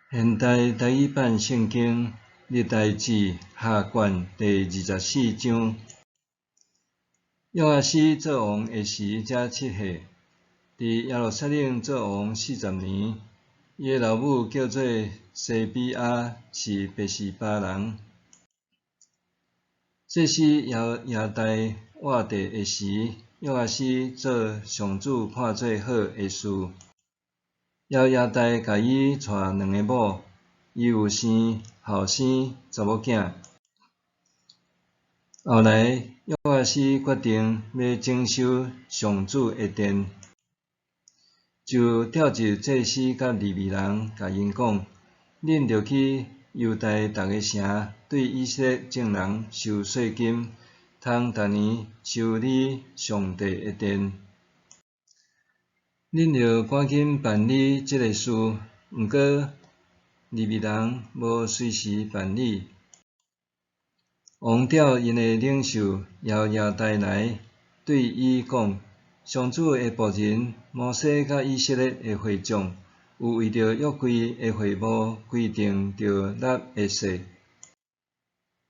现代台语版圣经历代志下卷第24章。约阿斯做王的时才7岁，伫耶路撒冷做王40年。伊的老母叫做西比亚，是别是巴人。这是亚大活地的时，约阿斯做上主看做好的事。亚大甲伊娶2个某，伊有生后生查某囝。后来约阿斯决定要整修上主的殿，就调集祭司甲利未人，甲因讲：恁着去犹大逐个城，对以色列众人收税金，通逐年修理上帝的殿。恁着赶紧办理这个事，毋过利未人无随时办理。王调因的领袖亚大来，对伊讲：上主的仆人摩西甲以色列的会众，有为着约柜的会幕规定着纳的税。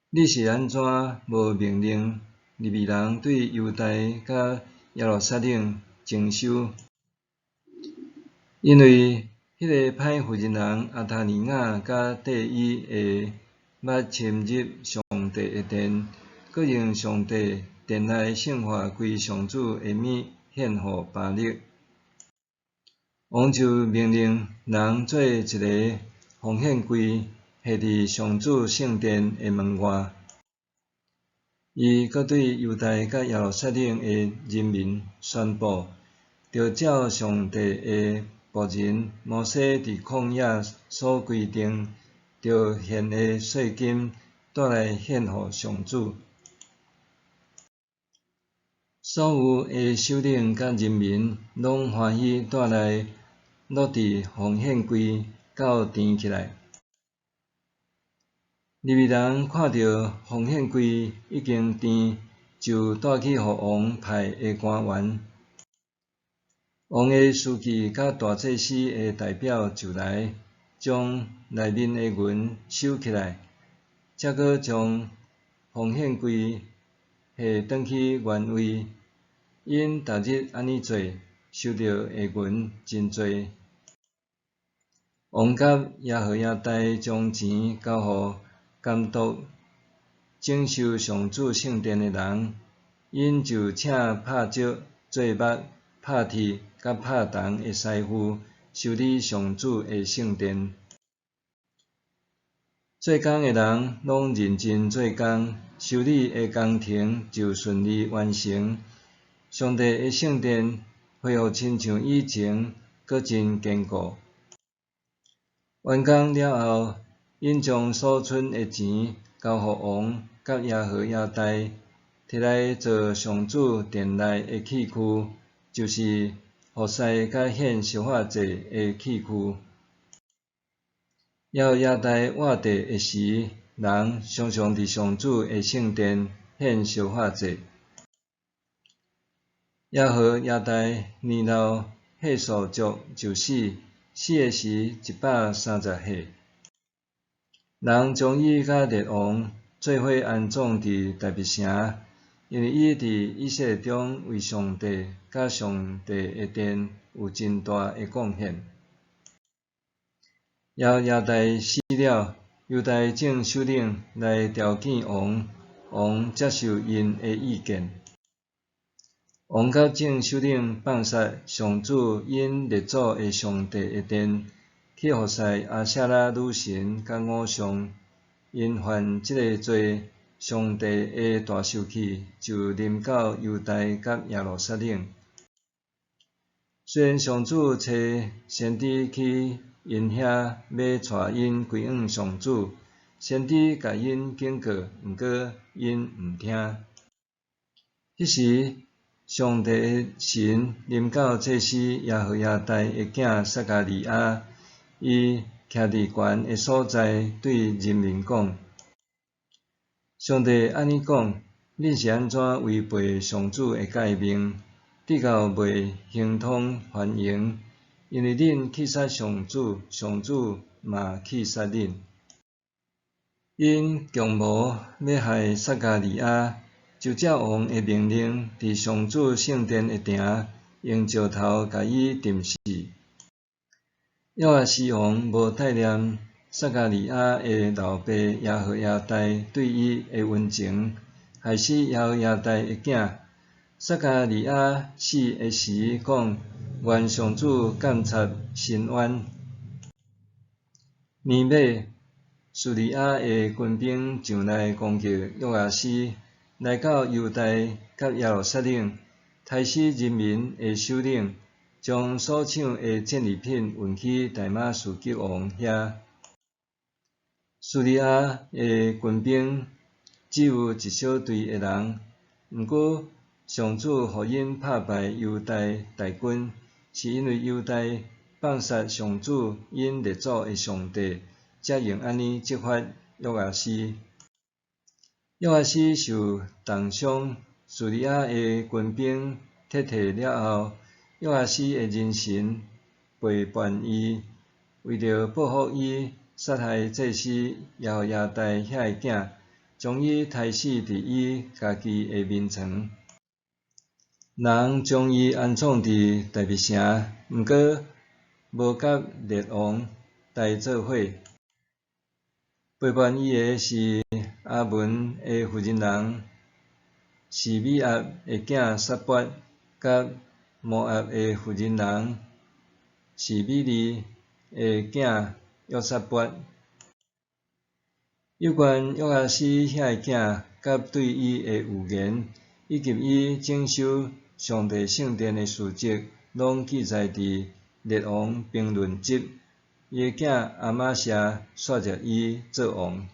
你是安怎无命令利未人对犹大甲耶路撒冷征收？因为迄个歹妇人阿他尼亚甲缀伊会捌侵入上帝的殿，搁用上帝殿内圣化归上主的物献互巴力。王就命令人做一个奉献柜，下伫上主圣殿的门外。伊搁对犹大甲耶路撒冷的人民宣布，着照上帝的仆人摩西伫旷野所规定着献的税金，带来献互上主。所有的首领甲人民拢欢喜带来落地奉献柜到殿起来。利未人看到奉献柜已经殿，就带去互王派的官员。王的书记甲大祭司的代表就来，将内面的银收起来，才搁将奉献柜下转去原位。因逐日安尼做，收到的银真多。王甲亚大将钱交互监督整修上主圣殿的人，因就请拍石、做木、拍铁甲拍铜的师傅修理上主的圣殿。做工的人拢认真做工，修理的工程就顺利完成。上帝的圣殿恢复亲像以前，搁真坚固。完工了后，因将所剩的钱交互王甲亚大，摕来做上主殿内的器具，就是服侍甲献烧化祭的器具。亚大活地的时，人常常伫上主的圣殿献烧化祭。亚大年老岁数足就死，死的时130岁。人将伊甲列王做伙安葬伫大卫城，因为伊伫以色列中为上帝甲上帝的殿有真大的贡献。亚大死了，犹大众首领来朝见王，王接受因的意见。王甲众首领放杀上主因列祖的上帝的殿，去服侍阿舍拉女神甲偶像。因犯这个罪，上帝的大受气就临到犹大甲耶路撒冷。虽然上主找先知去因遐要带因归向上主，先知甲因警告，毋过因毋听。迄时，上帝的神临到祭司亚大的囝撒加利亚，伊徛伫悬的所在，对人民讲：上帝安尼讲，恁是安怎违背上主的诫命，直到未形同欢迎？因为恁去杀上主，上主嘛去杀恁。因强谋要害撒迦利亚，就照王的命令，伫上主圣殿的埕用石头甲伊钉死。约阿施王无待念撒迦利亚的老爸耶和亚大对伊的恩情，害死耶和亚大的囝。撒迦利亚死的时讲：愿上主监察伸冤。年尾，叙利亚的军兵上来攻击约阿施，来到犹大甲耶路撒冷，杀死人民的首领，将所抢的战利品运去大马士革王遐。叙利亚的军兵只有一小队的人，毋过上主互因拍败犹大大军，是因为犹大放杀上主因列祖的上帝，才用安尼责罚约阿施。约阿施受重伤，叙利亚的军兵撤退了后，约阿施的人臣背叛伊，为着报复伊杀害祭司耶和亚大遐个囝，将伊杀死伫伊家己的面前。人将伊安葬伫大卫城，毋过无甲列王同做伙。背叛伊的是阿文的妇人人，是米亚的囝撒伯，甲摩押的妇人人，是米利的囝约撒伯。有关约阿施遐个囝，甲对伊的预言，以及伊整修上帝圣殿的事迹，拢记载伫列王评论集。伊的囝阿玛谢煞着伊做王。